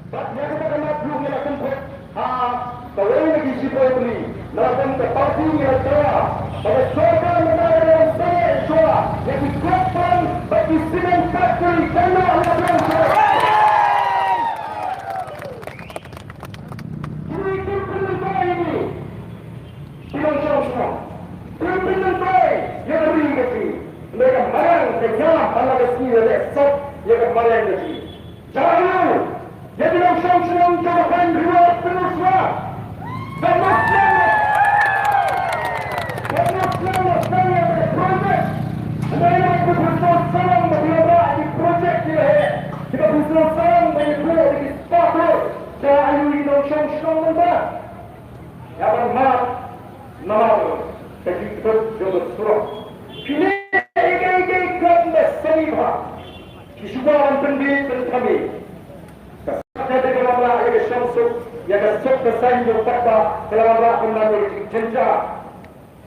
Dia kita nak belum yang akan kawin lagi si boy beli. Lawan ke parti yang saya. Pada soal menara yang saya soal. Yang dikuatkan bagi cement factory karena Allah yang saya. Ini pembentukan ini. Tidak jauh. Pembentukan yang beri lagi. Mereka marang sejarah Allah besi dan esok yang kemarin lagi. Jangan. Jadi langsung jawapan dua teruslah. Dan Muslim saya berproses. Mereka berusaha serang berlomba di projek dia. Kita berusaha serang berlomba di sepatu. Saya ini langsung lomba. Yang bermak nama kehidupan jodoh surah. Kini ege kerana seniman. Kisuan pendiri kami. Jadi kalau orang yang syamsuk, yang sok kesan yang takwa, kalau orang yang jenjang,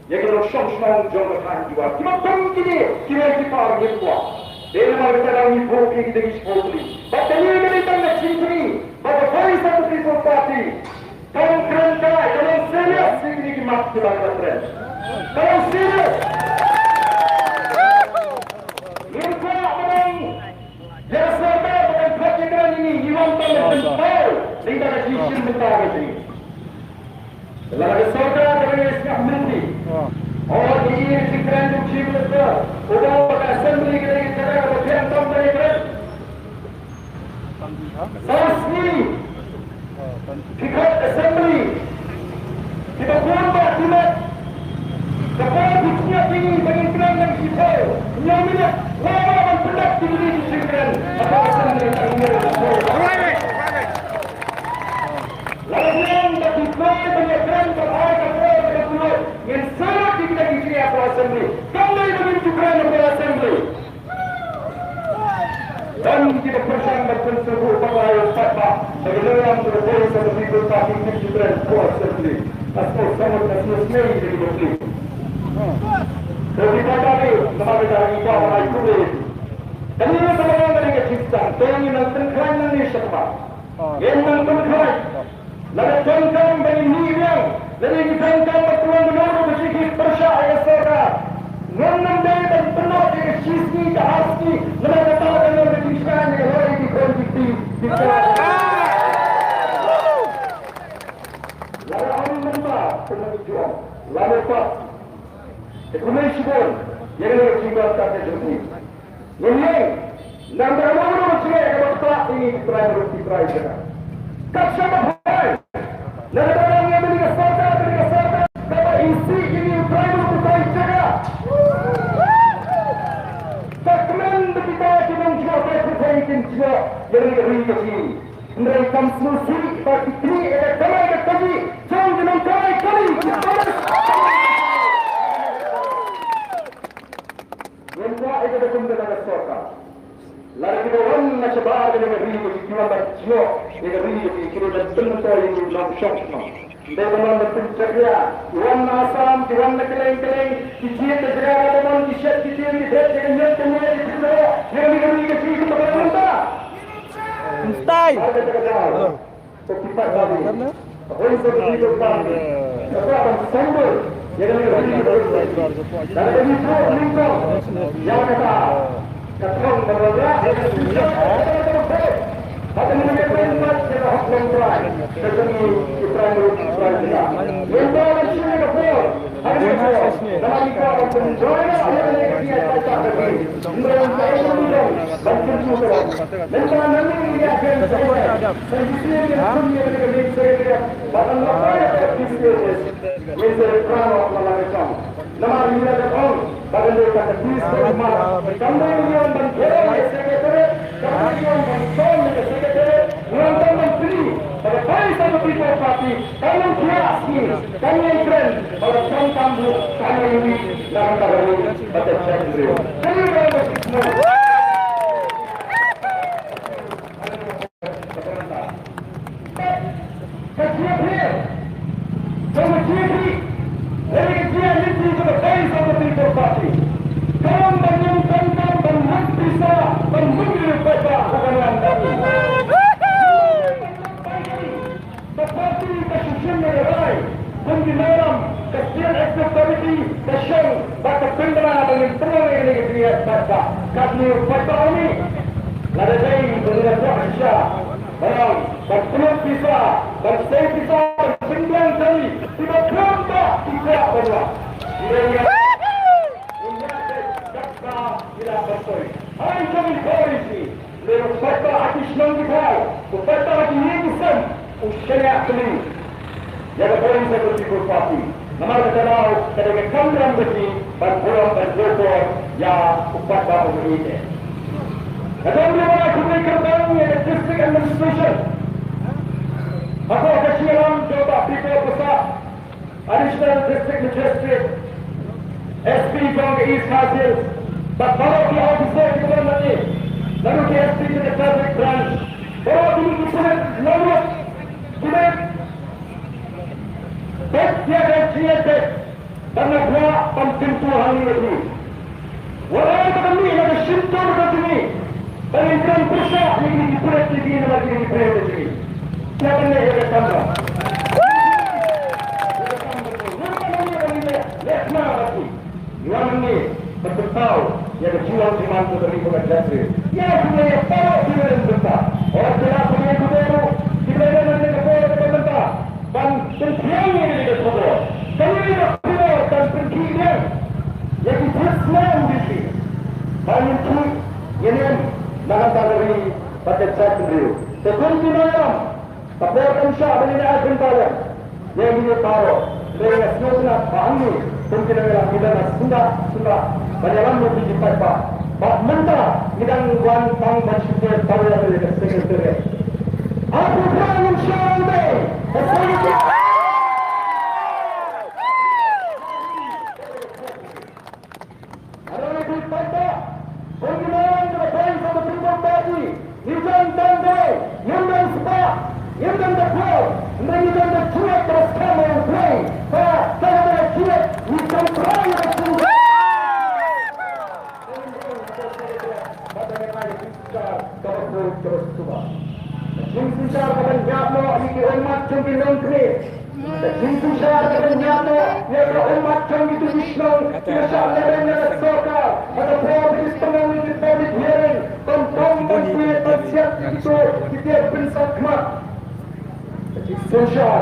yang kalau syamsuk jom bertahan juga. Kita pengkini, kita orang yang kuat. Dia mahu kita dalam ibu kita di sekolah ini. Bapak ini kita nak cintri, bapak kali satu people party. Kalau kerana, kalau serius ini kita kita akan keren. Kalau serius, ini kuat orang. Dia serta dengan pelajaran ini, iwan tahu, tidak ada kisah mentah ini. Setelah ada saudara dengan Islam Menti, orang ini sekarang itu cipta, orang pada assembly kita ini sekarang berjaya tambah ini. Sasni, kita assembly, kita buat tidak. Kapal bisnya ini bagi kerana yang kita, yang ini lama menpendak tinggi di sekitar apa assembly yang ini. Lalu yang bagi kerana banyak kerana berada pada pulau yang sangat kita kiri apa assembly. Kami menunjuk kerana apa assembly. Dan kita bersama berseru bahwa fatwa bagi orang berbeza satu people party menunjuk kerana apa assembly. Asal sama asal semai jadi bersih. Jadi kata ni, nama kita ini bahawa itu ni. Dan ini sama orang yang cipta, yang nanti kerana ni siapa? Yang nanti kerana, lalu tentang bagi niat, lalu tentang pertuan menurut bersikap percaya serta. Nanti dan penuh dengan sisi kehasi, lalu kata dengan bersikap yang lain di konflik di lalu orang menambah penunjuan, lalu pak. Ekonomi pun yang ada juga tak terjadi. Ini, nama orang juga kalau tak ini terakhir juga. Kasih apa? Nama orang yang beri kesempatan, kalau isi ini terakhir juga. Takkan kita juga berpercaya juga yang ada di sini. Mereka semua bagi ini ada kamai kami, jangan dengan kamai kami. Semua itu berkumpul dalam sorga. Lalu kita orang nasabah dengan ribu jiwa berjiwa, dengan ribu kira dan bentuk ini dalam syokna. Dengan berpencerya, orang asam, orang keleng-keleng, kisah terjadi dengan kisah yang dengan semua itu yang ribu itu berapa? Stay. Kita tadi. Orang seperti itu kami. Apa sambal? Yang ini dan ini lingkup yang kata katong berada tapi mengenai kita hukum berai seperti Israel juga yang dalam sini kepul hari ini dalam kita menjoin yang dia kata tadi mereka ini dan tentu mereka nanti dia akan saya sini yang punya dengan saya bahkan apa bisnis yang terang melakukan nama ini ada orang bagian dari kata bisnis kami yang bergerak sekretariat kami yang bergerak sekretariat menonton menteri pada kali satu people party kami keras ini kami keren pada kamu kami ini dalam kali ini pada cendri kami berada semua kecil sama ciri dari kecil ini sudah kali satu people party kamu menyimpan dan bisa membunuh bapak bukan kami Fatka. Kami Fatka ini ladai dengan Malaysia. Barang berpuluh bisa, bersih bisa, bersembilan kali, tidak berapa tidak benar. Dia tidak bersih. Hai kami polisi, lepas Fatka hati senang kita, Fatka hati ini sen, usia kali. Jadi polis saya bersikap pasti. Nama kita tahu, ketika kamera besi, berpulang berjokor, ya upat baru ini. Kadang dia mana kuberikan banyak district administration. Aku kesialan coba people besar, additional district magistrate, SP Jong East hasil. Baru di officer kita nanti, lalu di SP ke traffic branch, baru di kita lalu kita dia dan siapa karena gua pententuan ini. Walau kami ada simptom begini, berikan besar ini diperhati begini lagi diperhati begini. Siapa yang ada tambah? Lihat lagi. Yang ini bertahu yang berjuang di mantu dari bukan jatuh. Ya sudah ya tahu sudah berbentar. Orang tidak punya gubernur, tidak ada nanti kepada pemerintah. Dan tersiangnya ini kita semua. Kami tidak keluar dan perginya yang berselalu di sini. Dan itu ini nakata dari pada saat beliau. Sekunti malam, tapakan syah beliau akan tahu. Yang ini tahu. Mereka semua pahami. Mungkin adalah kita sudah banyak mungkin dipakai Pak Menteri kita wan pang bersyukur tahu yang mereka sekretari. Aku berani syambe. Ada lagi pada penggunaan terbaik sama pribadi bagi Nijan Tandai, Nijan Spa, Nijan Dekau, Nijan Dekau terus kami yang play. Saya ada cuek, Nijan Play yang semua. Bagaimana kita terus coba. Susah akan jatuh di umat cengki nongkri. Susah akan jatuh di umat cengki itu Islam. Susah akan jatuh ada provinsi pengambil di provinsi hearing. Tentang bantuan tersiap itu kita bersama. Susah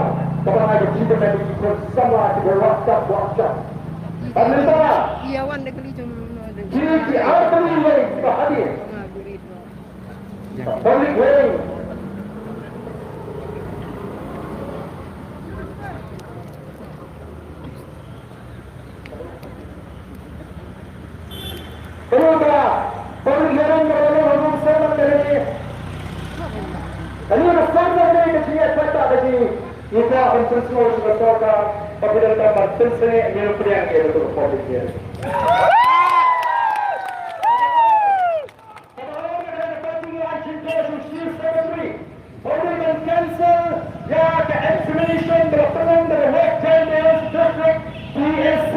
kalau ada kita nanti bersama di WhatsApp. Pemerintah. Iyawan negeri cuma. Jadi apa yang kita hadir? Public hearing. Kenapa? Penghiaran berlalu hukum sama dari kali ada sama dari kecil kata tadi kita akan terus bersoka apabila tambah terus yang perang itu public hearing. Cancel ya ke examination berperan dari work time district PSC.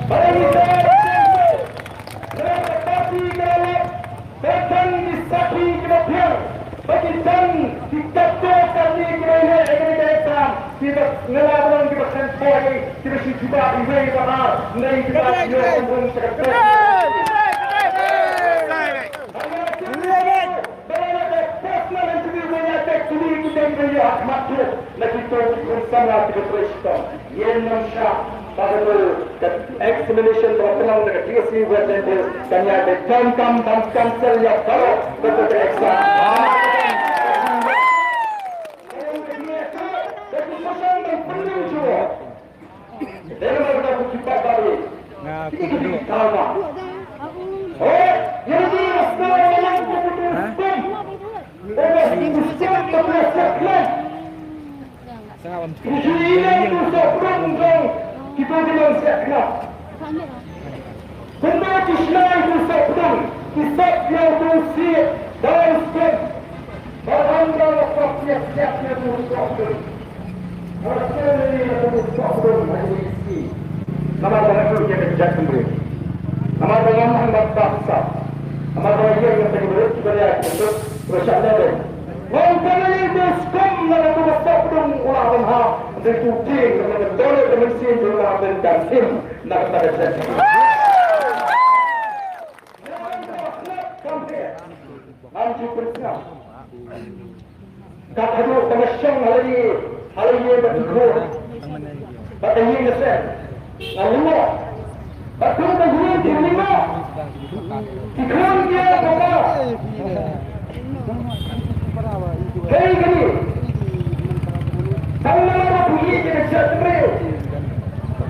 Pada kita Berapa kalau datang di sapi kemudian bagi dan dikatakan di kerana exam kita ngelawan kita sempoi kita cuba ini bahar nanti kita ngelawan examination berpelang dengan TSC berjenjang dan yang ada jangkam dan cancel yang baru betul exam. Jadi pesan dan perlu juga. Dalam kita cepat balik. Ini kita tahu. Oh, yang ini sekarang yang keputusan. Ini mustahil terlaksana. Ini itu sebenarnya kita bilang sekna. Benda Islam itu sebetulnya kisah yang bersih dan setiap barangnya lepas siap-siapnya berusaha. Harusnya ini adalah berusaha majlisi. Nama orang itu yang kejat sendiri. Nama orang yang berbahasa. Nama orang yang terlibat sebagai untuk berusaha dari. Walaupun ini berskom dalam berusaha dengan orang hal dituting dengan dollar dengan sin dengan dan him nak pada sesi. bersenang. Tak ada pengesyang hal ini berikut. Pada ini ngesen. Lalu, betul begini terima. Iklan dia apa? Hei gini. Sama orang bunyi kita cakap.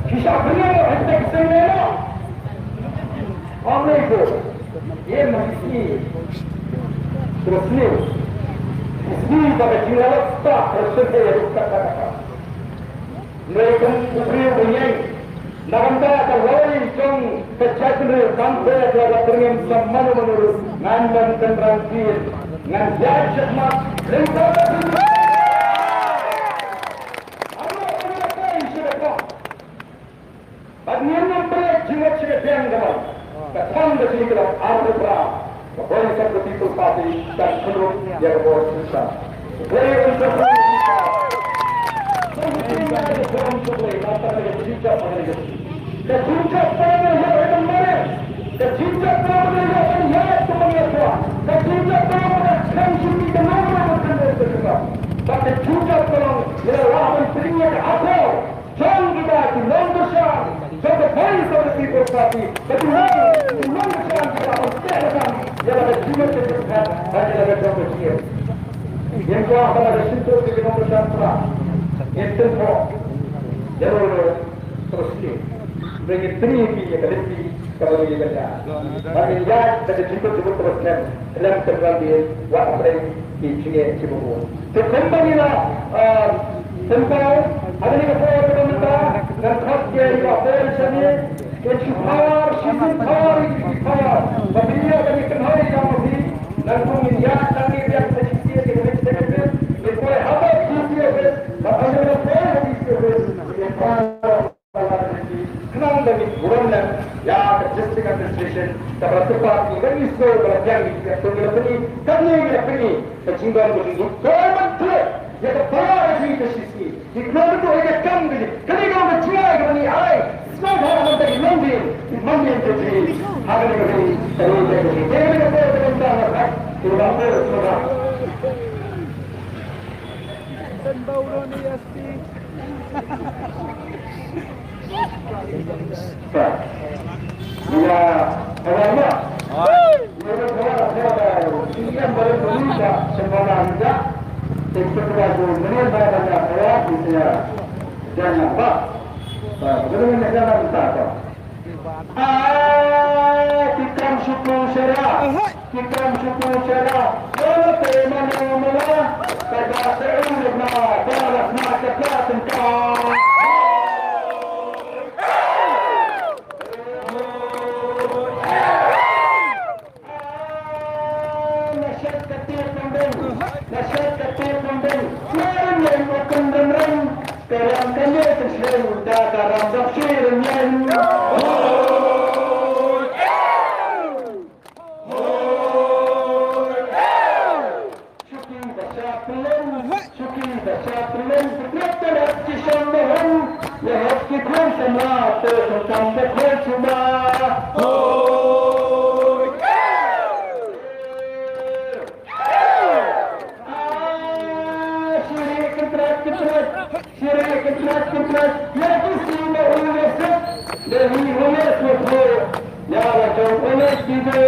Kisah beliau hendak semua. Oleh itu, ia mesti terus ni. Mesti pada jilat tak tersedia yang kata-kata. Mereka beri bunyi. Naganda terlalu jong kecacatan sampai kepada terima semua menurut ngandan tendrangkir ngandan cekmat lengkap. Bagiannya berat jimat sekian dalam ketang dari dalam arba boleh seperti itu pasti dan seluruh yang bersusah. Boleh untuk semua ada orang boleh mata dari cinta pada dia. Cinta pada dia itu mana? Cinta pada dia itu ya semuanya. Cinta pada kan sini kenapa bukan itu? Tapi cinta pada dia lawan teriak apa? Jangan kita dilondoskan. Sampai kali seperti itu pasti. Betul. Dilondoskan kita menceritakan yang ada jimat kesukaan hanya ada dalam jimat. Yang kau akan ada sentuh di dilondoskan perang. Yang tentu jalur terus ni. Mereka teriaki yang lebih kalau dia baca. Bagi dia ada jimat teruskan dalam terbandir waktu mereka di sini cibubu. Sekembalilah tentang ada ni kata pemerintah dan khasnya di bawah sini kecuali sistem power apabila kami kenali kami dan kemudian kami yang tercipta di negara ini boleh apa sih apabila boleh kenal dengan gubernur ya district administration dapat tepat ini isu berjalan di negara ini kami ini kecinggan begitu betul ya terpaksa di sisi iklan itu ada kami ketika berjuang kami ay semua orang menjadi mandi jadi hari ini terus jadi jadi kita berbicara kita berbicara dan bau ni asti ya awalnya yang baru berusaha sebenarnya sekitar 2 menit banyak saya bisa jangan apa belum jalan tak kita syukur syarah kalau tema nama pada seorang nama balas mata kelatan kau dalam kanya tersebut dalam tafsirnya syukur baca pelem terletak di sambahan lehat kita semua tentang betul cuma Kentrat ya kusi boleh set dari boleh tu ya macam boleh tiga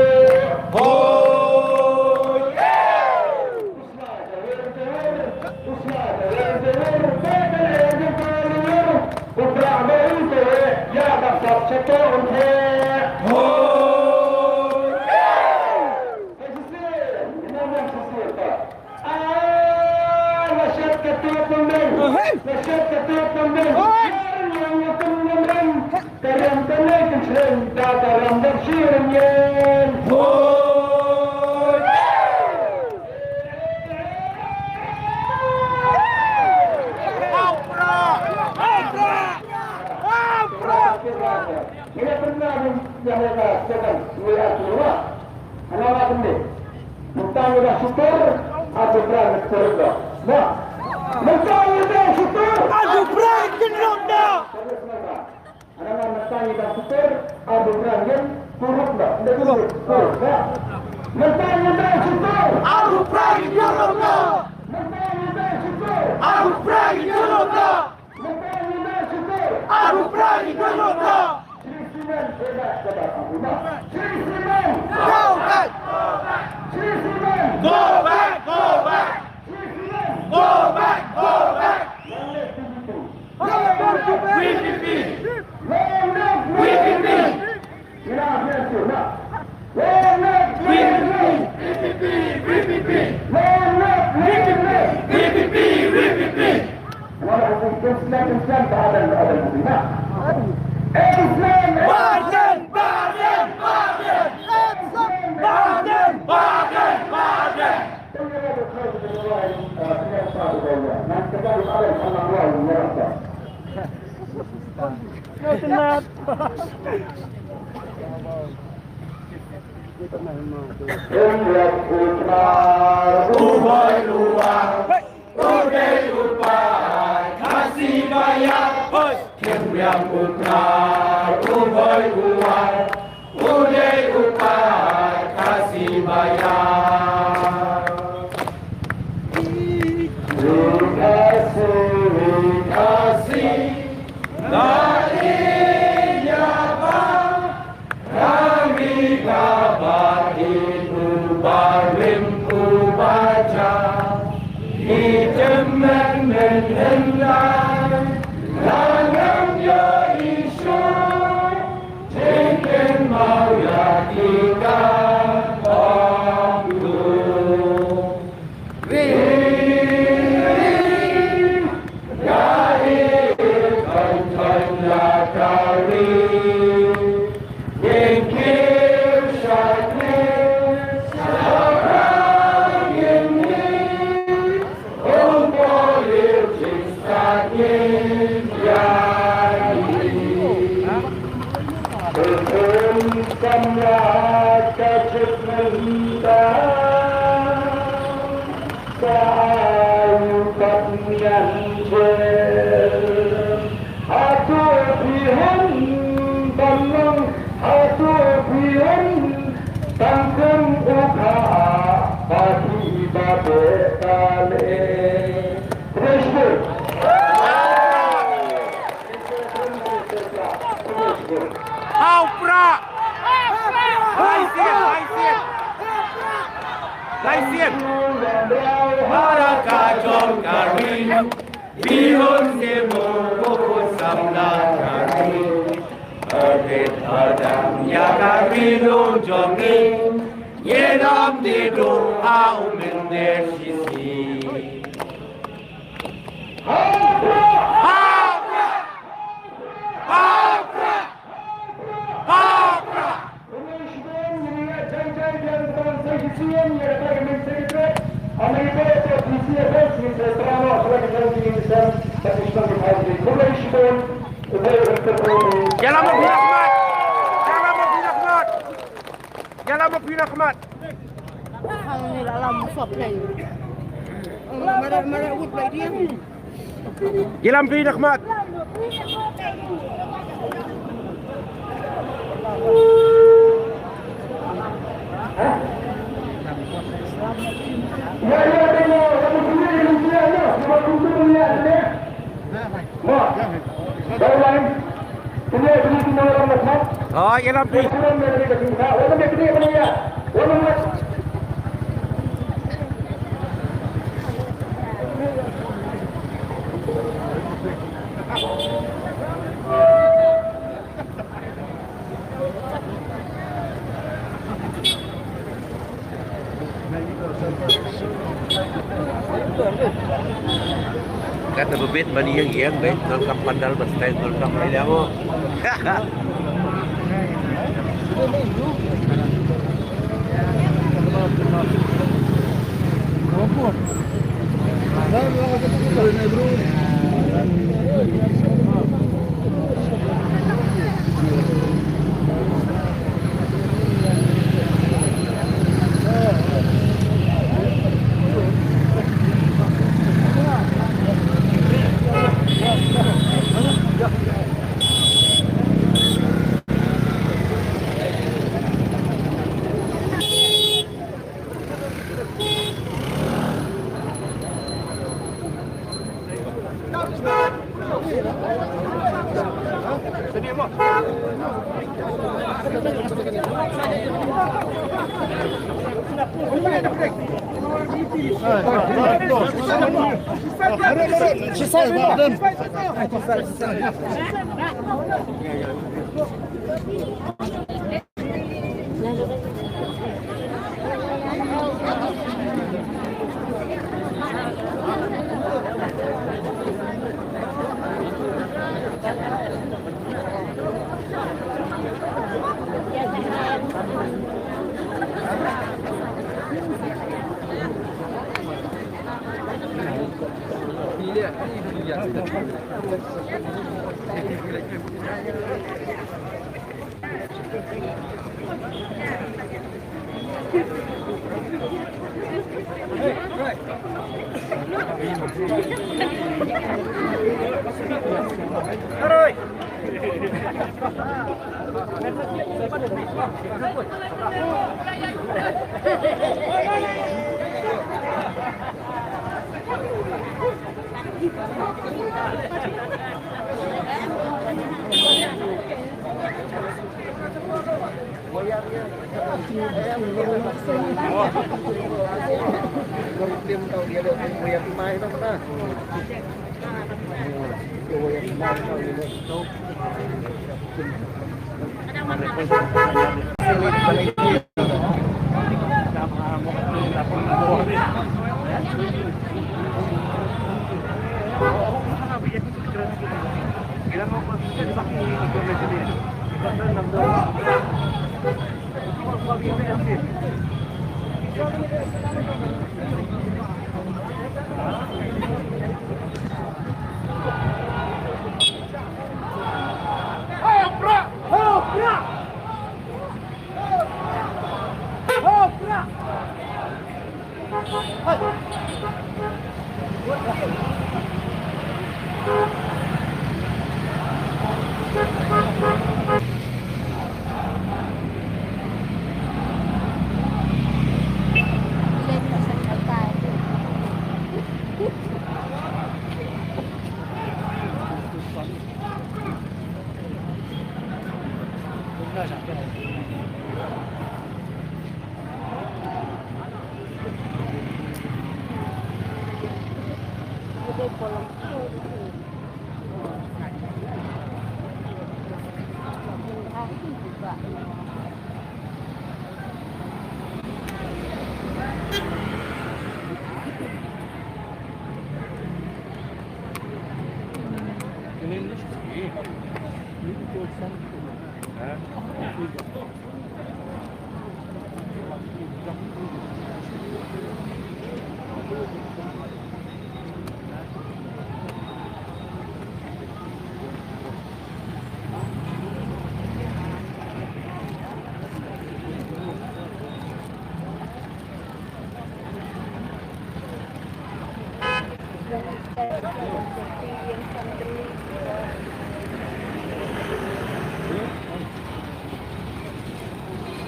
Mentang-mentang syukur. Aku pergi Jakarta. Mentang-mentang syukur. Aku pergi Jakarta. Mentang-mentang syukur. Aku pergi Jakarta. Sri Sulaiman hebat kata Abdullah. Sri Sulaiman. Go back. Sri Sulaiman. Go back. Go back. Sri Sulaiman. Go back. Go back. Langit begitu. VPP. Langit VPP. Kira biasa nak. Langit VPP. VPP. Langit VPP. VPP. Walaupun Islam berada di Madinah. Islam. Bargain. Bargain. Bargain. Bargain. Bargain. Bargain. Kenapa? Ubai luar, ubai ubai, kasih bayar. Yang putra, ubai ubai, ubai ubai, kasih bayar. Kasih dari Jawa, kami kabar itu barimku baca di teman menendang langam ya isu jengken mau ya tiga waktu. Maraka John Karim, Bihun Semu Buku Samla Karim, Adit Adam Ya Karim Jongi, Yenam Didu Au Mendeshisi. Jalan mobil Ahmad. Jalan mobil Ahmad. Jalan mobil Ahmad. Ini dalam shop ni. Mana wood baik dia. Jalan mobil Ahmad. Oh, jalan mobil. Kata bebet bani yang bet ngangkap pandal berstay ngangkap dia mo.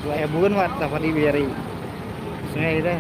Dua bukan wat dapat diberi sungai itu.